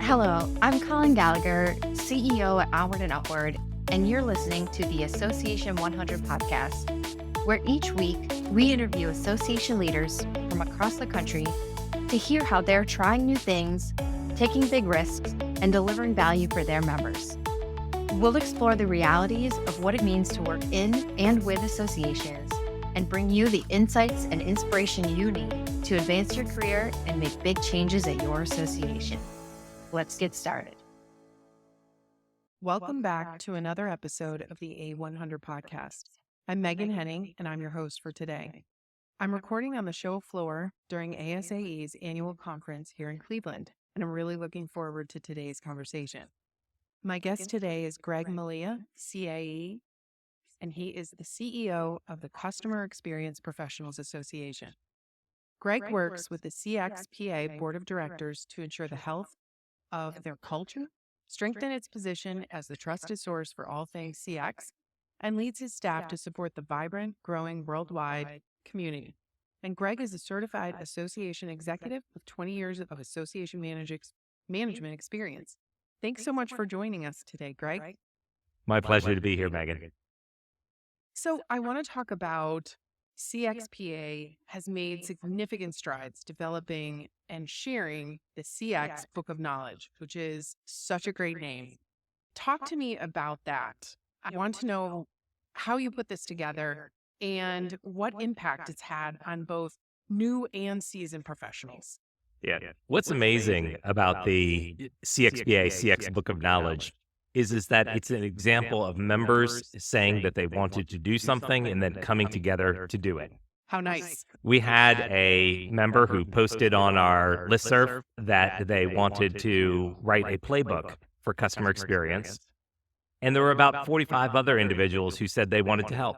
Hello, I'm Colin Gallagher, CEO at Onward and Upward, and you're listening to the Association 100 podcast, where each week we interview association leaders from across the country to hear how they're trying new things, taking big risks, and delivering value for their members. We'll explore the realities of what it means to work in and with associations and bring you the insights and inspiration you need to advance your career and make big changes at your association. Let's get started. Welcome back to another episode of the A100 podcast. I'm Meghan Henning, and I'm your host for today. I'm recording on the show floor during ASAE's annual conference here in Cleveland, and I'm really looking forward to today's conversation. My guest today is Greg Melia, CAE, and he is the CEO of the Customer Experience Professionals Association. Greg works with the CXPA Board of Directors to ensure the health of their culture, strengthen its position as the trusted source for all things CX, and leads his staff to support the vibrant, growing worldwide community. And Greg is a certified association executive with 20 years of association management experience. Thanks so much for joining us today, Greg. My pleasure to be here, Meghan. So I want to talk about CXPA has made significant strides developing and sharing the CX Book of Knowledge, which is such a great name. Talk to me about that. I want to know how you put this together and what impact it's had on both new and seasoned professionals. Yeah. What's amazing about the CXPA CX Book of Knowledge is that it's an example of members saying that they wanted to do something and then coming together to do it. How nice. We had a member who posted on our listserv that they wanted to write a playbook for customer experience. And there were about 45 other individuals who said they wanted to help.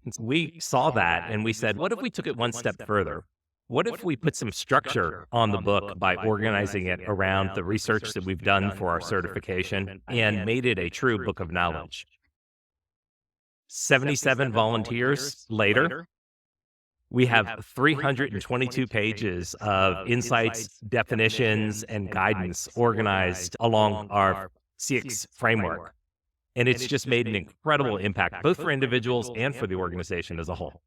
And so we saw that and we said, what if we took it one step further? What if we put some structure on the book by organizing it around the research that we've done for our certification and made it a true book of knowledge? 77 volunteers later, we have 322 pages of insights, definitions, and guidance organized along our CX framework. And it's just made an incredible impact, both for individuals and for the organization as a whole.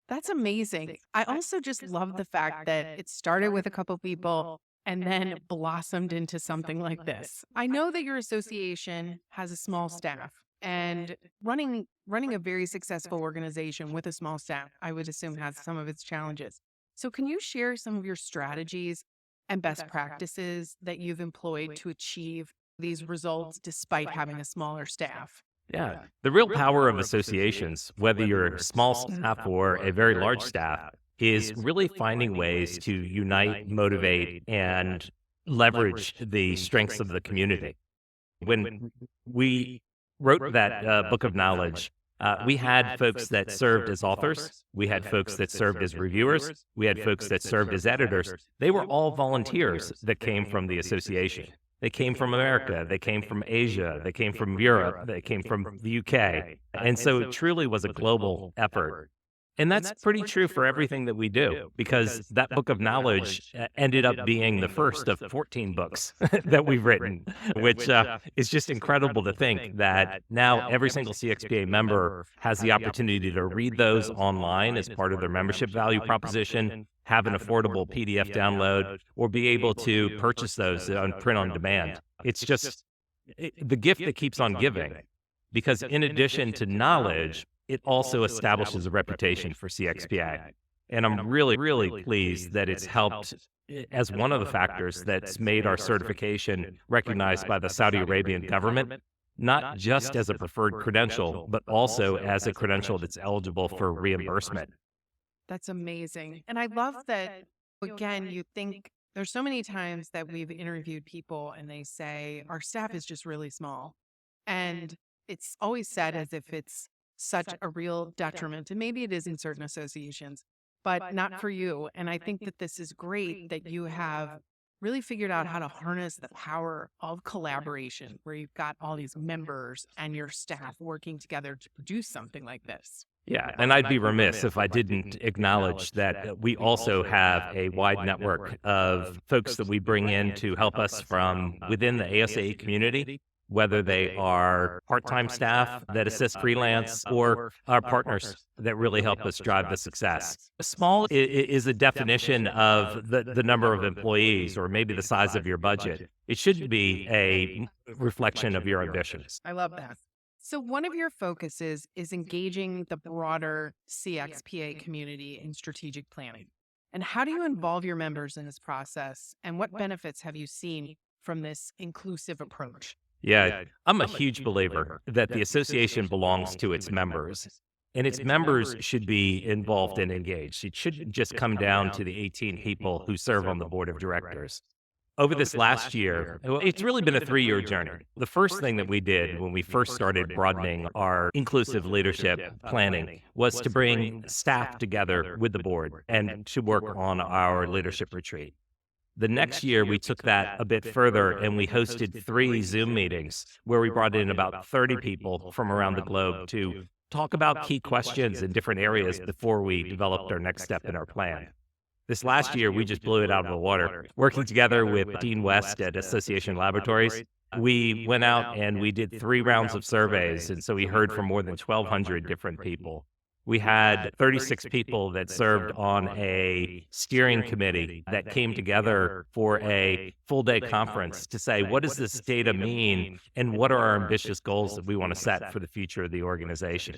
That's amazing. I also just love the fact that it started with a couple people and then blossomed into something like this. I know that your association has a small staff, and running a very successful organization with a small staff, I would assume, has some of its challenges. So can you share some of your strategies and best practices that you've employed to achieve these results despite having a smaller staff? Yeah. The real power of associations, whether you're a small staff or a very large staff, is really finding ways to unite, motivate, and leverage the strengths of the community. When we wrote that book of knowledge, we had folks that served as authors. We had folks that served as reviewers. We had folks that served as editors. They were all volunteers that came from the association. They came from America, they came from Asia, they came from Europe, they came from the UK. And so it truly was a global effort. And that's pretty true for everything that we do, because that book of knowledge ended up being the first of 14 books that we've written, which is just incredible to think that now every single CXPA member has the opportunity to read those online as part of their membership value proposition, have an affordable PDF download, or be able to purchase those on print on demand. It's just the gift that keeps on giving, because in addition to knowledge, it also establishes a reputation for CXPA. And I'm really, really pleased that it's helped as one of the factors that's made our certification recognized by the Saudi Arabian government, not just as a preferred credential, but also as a credential that's eligible for reimbursement. That's amazing. And I love that, again, you think there's so many times that we've interviewed people and they say, our staff is just really small. And it's always said as if it's such a real detriment. And maybe it is in certain associations, but not for you. And I think that this is great that you have really figured out how to harness the power of collaboration, where you've got all these members and your staff working together to produce something like this. Yeah, and I'd be remiss if I didn't acknowledge that we also have a wide network of folks that we bring in to help us from within the ASAE community, whether they are part-time staff that assist freelance or our partners that really help us drive the success. Small is a definition of the number of employees or maybe the size of your budget. It should be a reflection of your ambitions. I love that. So one of your focuses is engaging the broader CXPA community in strategic planning. And how do you involve your members in this process? And what benefits have you seen from this inclusive approach? Yeah, I'm a huge believer that the association belongs to its members, and its members should be involved and engaged. It shouldn't just come down to the 18 people who serve on the board of directors. Over this last year, well, it's really been a 3-year journey. The first thing that we did when we first started broadening our inclusive leadership planning was to bring staff together with the board and to work on our leadership retreat. The next year, we took that a bit further and we hosted 3 Zoom meetings where we brought in about 30 people from around the globe to talk about key questions in different areas before we developed our next step in our plan. This last year, we just blew it out of the water. Working together with Dean West at Association Laboratories, we went out and we did 3 rounds of surveys. And so we heard from more than 1,200 different people. We had 36 people that served on a steering committee that came together for a full-day conference to say, what does this data mean and what are our ambitious goals that we want to set for the future of the organization?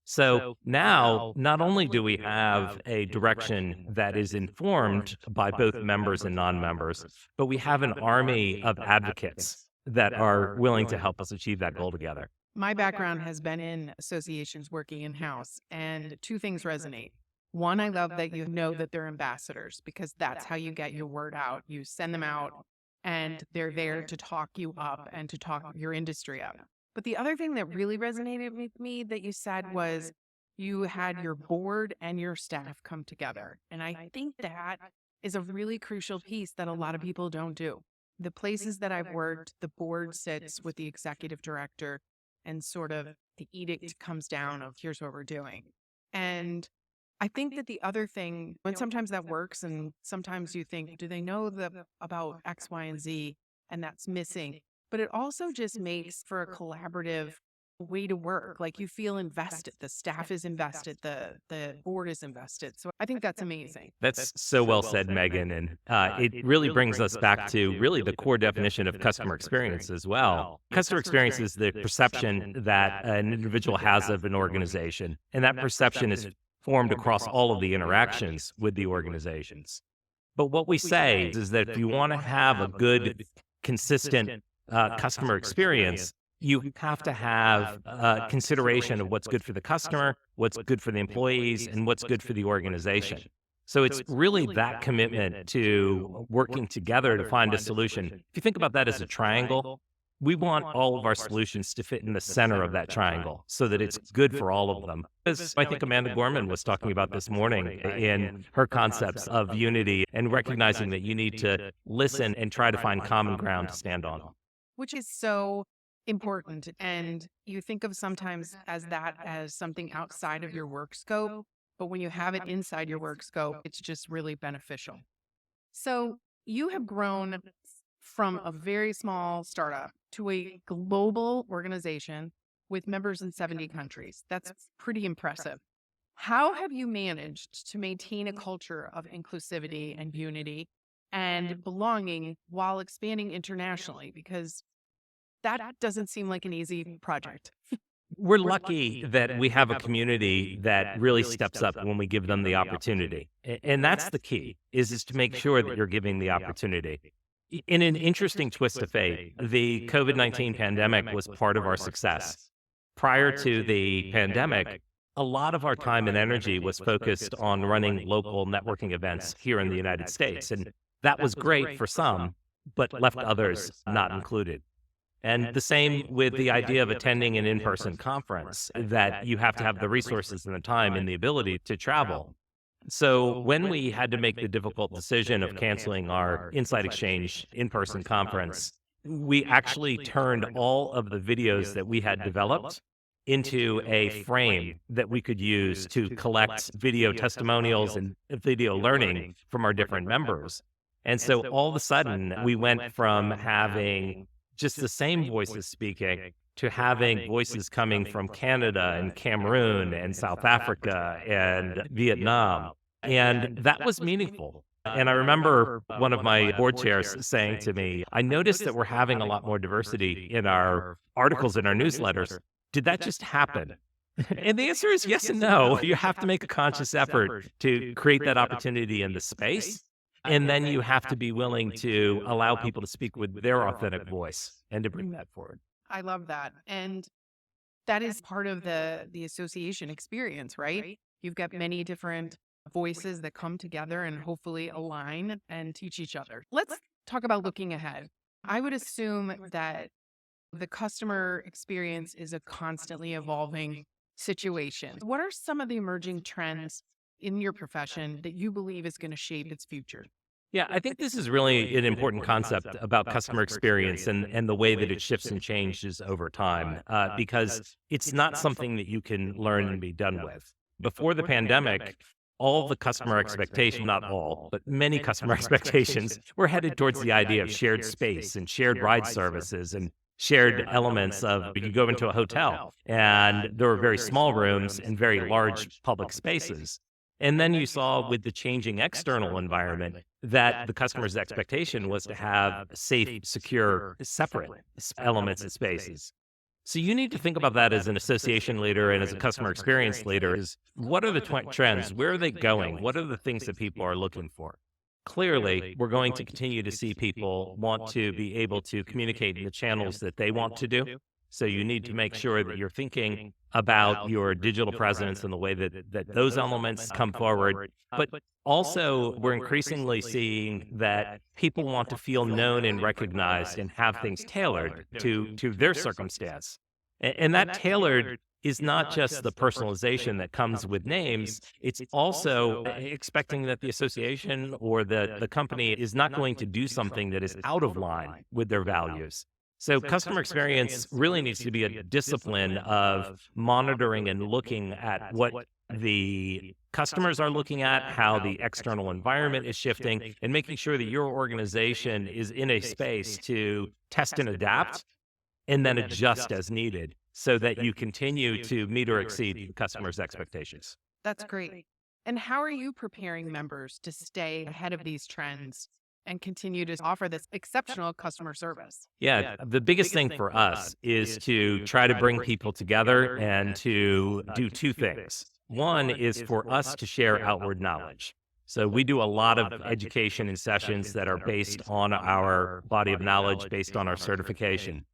So now, not only do we have a direction that is informed by both members and non-members, but we have an army of advocates that are willing to help us achieve that goal together. My background has been in associations working in-house, and 2 things resonate. One, I love that you know that they're ambassadors because that's how you get your word out. You send them out and they're there to talk you up and to talk your industry up. But the other thing that really resonated with me that you said was you had your board and your staff come together. And I think that is a really crucial piece that a lot of people don't do. The places that I've worked, the board sits with the executive director and sort of the edict comes down of here's what we're doing. And I think that the other thing, when sometimes that works and sometimes you think, do they know about X, Y, and Z? And that's missing. But it also just makes for a collaborative way to work. Like you feel invested. The staff is invested. The board is invested. So I think that's amazing. That's so well said, Meghan. And it really brings us back to really the core definition of customer experience as well. Customer experience is the perception that an individual has of an organization. And that perception is formed across all of the interactions with the organizations. But what we say is that if you want to have a good, consistent customer experience, you have to have consideration of what's good for the customer, what's good for the employees, and what's good for the organization. So it's really that commitment to working together to find a solution. If you think about that as a triangle, we want all of our solutions to fit in the center of that triangle so that it's good for all of them. As I think Amanda Gorman was talking about this morning in her concepts of unity and recognizing that you need to listen and try to find common ground to stand on. Which is so important. And you think of sometimes as something outside of your work scope, but when you have it inside your work scope, it's just really beneficial. So you have grown from a very small startup to a global organization with members in 70 countries. That's pretty impressive. How have you managed to maintain a culture of inclusivity and unity and belonging while expanding internationally? Because that doesn't seem like an easy project. We're lucky that we have a community that really steps up when we give them the opportunity. And that's the key, is to make sure that you're giving the opportunity. In an interesting twist of fate, the COVID-19 pandemic was part of our success. Prior to the pandemic, a lot of our time and energy was focused on running local networking events here in the United States. And that was great for some, but left others not included. And the same with the idea of attending an in-person conference, that you have to have the resources and the time and the ability to travel. So when we had to make the difficult decision of canceling our Insight Exchange in-person conference, we actually turned all of the videos that we had developed into a frame that we could use to collect video testimonials and video learning from our different members. And so all of a sudden, we went from having just the same voices speaking to having voices coming from Canada and Cameroon and South Africa and Vietnam. And that was meaningful. And I remember one of my board chairs saying to me, I noticed that we're having a lot more diversity in our articles in our newsletters. Did that just happen? And the answer is yes and no. You have to make a conscious effort to create that opportunity in the space. And then you have to be willing to allow people to speak with their authentic voice and to bring that forward. I love that. And that is part of the association experience, right? You've got many different voices that come together and hopefully align and teach each other. Let's talk about looking ahead. I would assume that the customer experience is a constantly evolving situation. What are some of the emerging trends in your profession that you believe is going to shape its future? Yeah, I think this is really an important concept about customer experience and the way that it shifts and changes over time, because it's not something that you can learn and be done with. Before the pandemic, all the customer expectations, not all, but many customer expectations were headed towards the idea of shared space and shared ride services and shared elements of you go into a hotel and there were very small rooms and very large public spaces. And then you saw with the changing external environment that the customer's expectation was to have safe, secure, separate elements and spaces. So you need to think about that as an association leader and as a customer experience leader is what are the trends? Where are they going? What are the things that people are looking for? Clearly, we're going to continue to see people want to be able to communicate in the channels that they want to do. So you need to make sure that you're thinking about your digital presence and the way that those elements come forward. But also, we're increasingly seeing that people want to feel known and recognized and have things tailored to their circumstance. And that tailored is not just the personalization that comes with names, it's also expecting that the association or the company is not going to do something that is out of line with their values. So customer experience really needs to be a discipline of monitoring and looking at what the customers are looking at, how the external environment is shifting, and making sure that your organization is in a space to test and adapt and then adjust as needed so that you continue to meet or exceed the customer's expectations. That's great. And how are you preparing members to stay ahead of these trends and continue to offer this exceptional customer service? Yeah, the biggest thing for us is to try to bring people together and to do two things. One is for us to share outward knowledge. So we do a lot of education and sessions that are based on our body of knowledge, based on our certification.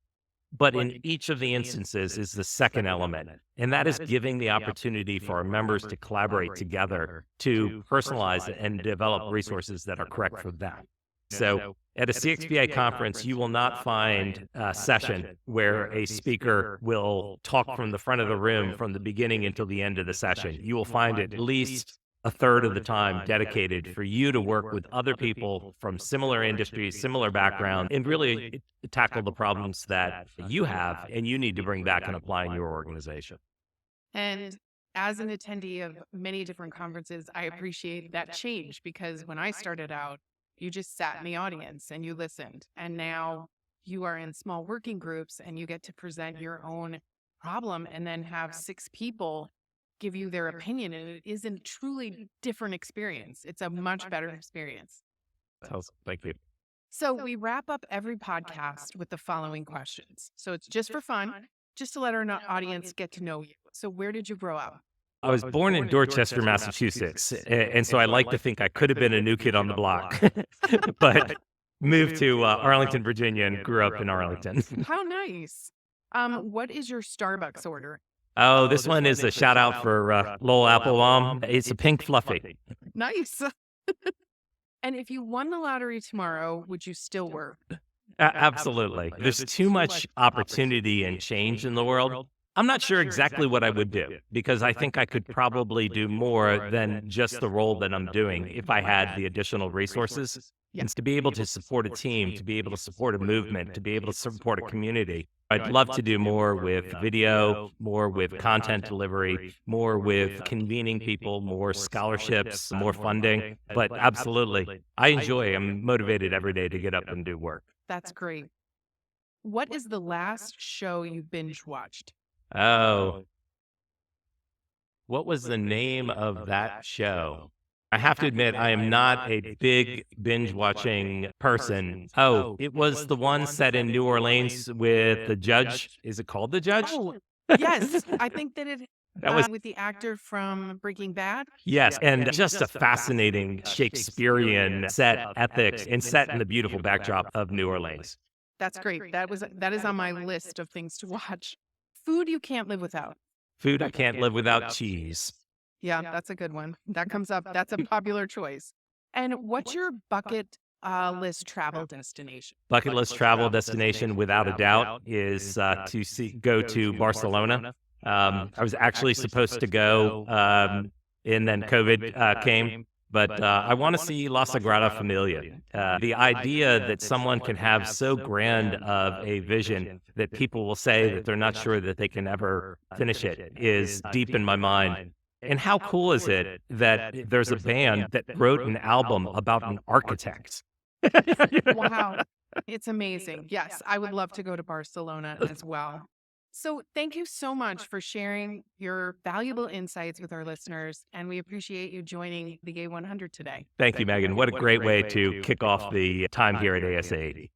But in each of the instances is the second element, and that is giving the opportunity for our members to collaborate together to personalize and develop resources that are correct for them. So at a CXPA conference, you will not find a session where a speaker will talk from the front of the room from the beginning until the end of the session. You will find at least a third of the time dedicated for you to work with other people from similar industries, similar backgrounds, and really tackle the problems that you have and you need to bring back and apply in your organization. And as an attendee of many different conferences, I appreciate that change because when I started out, you just sat in the audience and you listened. And now you are in small working groups and you get to present your own problem and then have 6 people give you their opinion. And it is a truly different experience. It's a much better experience. Thank you. So we wrap up every podcast with the following questions. So it's just for fun, just to let our audience get to know you. So where did you grow up? I was born in Dorchester, Massachusetts, and so I like to think I could have been a new kid on the block, but moved to Arlington, Virginia, and grew up in Arlington. How nice. What is your Starbucks order? Oh, this one is a shout out for Lowell Applebaum. It's a pink fluffy. Nice. And if you won the lottery tomorrow, would you still work? Absolutely. There's too much opportunity and change in the world I'm not sure exactly what I would do because I think I could probably do more than just the role that I'm doing if I had the additional resources. Yeah. And to be able to support a team, to be able to support a movement, to be able to support a community. I'd love to do more with video, more with content delivery, more with convening people, more scholarships, more funding. But absolutely, I'm motivated every day to get up and do work. That's great. What is the last show you binge watched? Oh, what was the name of that show? I have to admit, I am not a big binge watching person. Oh, it was the one set in New Orleans with the judge. Is it called The Judge? Oh, yes. I think that it That was, with the actor from Breaking Bad. yes, and just a fascinating Shakespearean set ethics and set in the beautiful backdrop of New Orleans. That's great. That is on my list of things to watch. Food you can't live without. Food I can't live without: cheese. Yeah, that's a good one. That comes up. That's a popular choice. And what's your bucket list travel destination? Bucket list travel destination, without a doubt, is to go to Barcelona. I was actually supposed to go, and then COVID came. But I want to see La Sagrada Familia. The idea that someone can have so grand of a vision that people will say that they're not sure that they can ever finish it is deep in my mind. And how cool is it that there's a band that wrote an album about an architect? Wow. It's amazing. Yes, I would love to go to Barcelona as well. So thank you so much for sharing your valuable insights with our listeners, and we appreciate you joining the A100 today. Thank you, Megan. What a great way to kick off the time here at ASAE.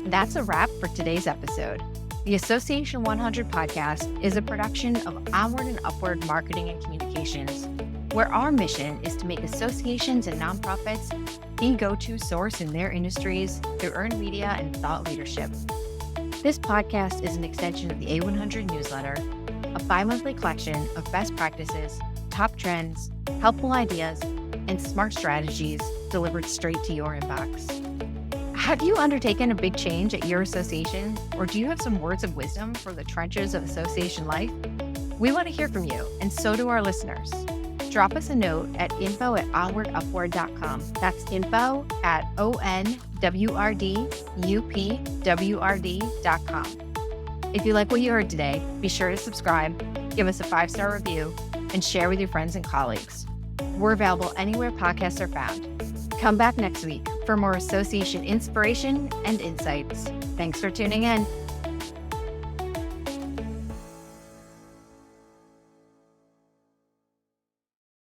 That's a wrap for today's episode. The Association 100 podcast is a production of Onward and Upward Marketing and Communications, where our mission is to make associations and nonprofits the go-to source in their industries through earned media and thought leadership. This podcast is an extension of the A100 newsletter, a bi-monthly collection of best practices, top trends, helpful ideas, and smart strategies delivered straight to your inbox. Have you undertaken a big change at your association, or do you have some words of wisdom for the trenches of association life? We want to hear from you, and so do our listeners. Drop us a note at info@onwardupward.com. That's info@onwardupward.com. If you like what you heard today, be sure to subscribe, give us a 5-star review, and share with your friends and colleagues. We're available anywhere podcasts are found. Come back next week for more association inspiration and insights. Thanks for tuning in.